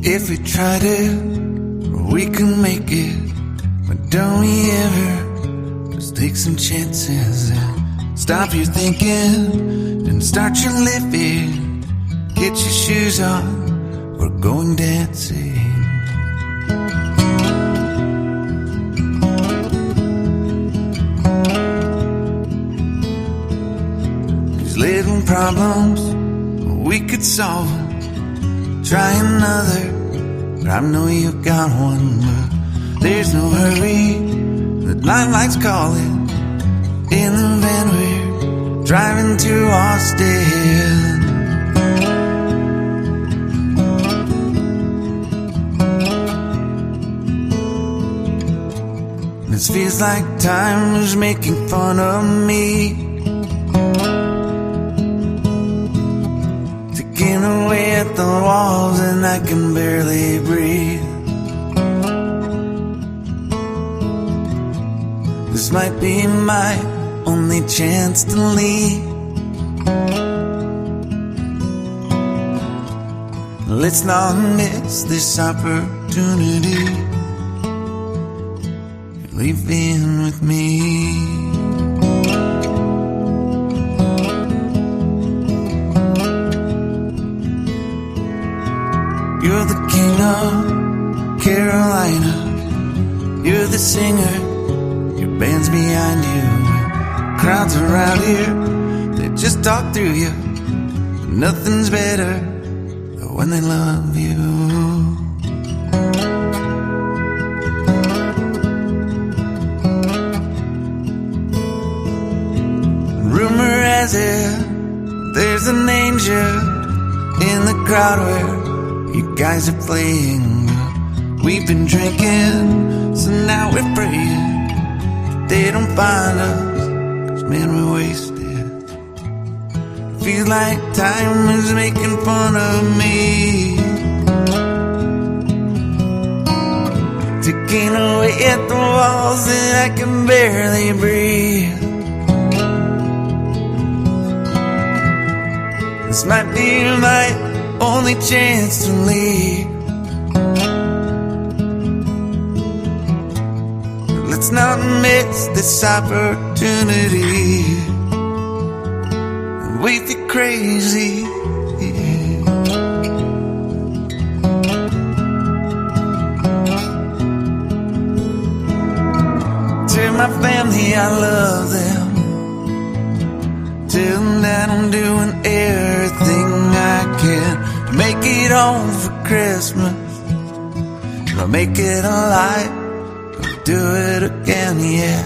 If we tried it, we can make it. But don't we ever just take some chances and stop your thinking and start your living. Get your shoes on, we're going dancing. These little problems, we could solve them. Try another, but I know you've got one. But there's no hurry, the nightlight's calling. In the van we're driving to Austin. This feels like time was making fun of me, taking away at the walls and I can barely breathe. This might be my only chance to leave. Let's not miss this opportunity. Leave in with me. You're the king of Carolina. You're the singer, your band's behind you. Crowds around here, they just talk through you. Nothing's better than when they love you. Rumor has it, there's an angel in the crowd where you guys are playing. We've been drinking, so now we're praying they don't find us, 'cause man, we're wasted. Feels like time is making fun of me, taking away at the walls and I can barely breathe. This might be my only chance to leave. Let's not miss this opportunity. We feel crazy. Tell my family I love them. Tell them that I'm doing everything I can to make it home for Christmas. I'll make it alive, I'll do it again, yeah.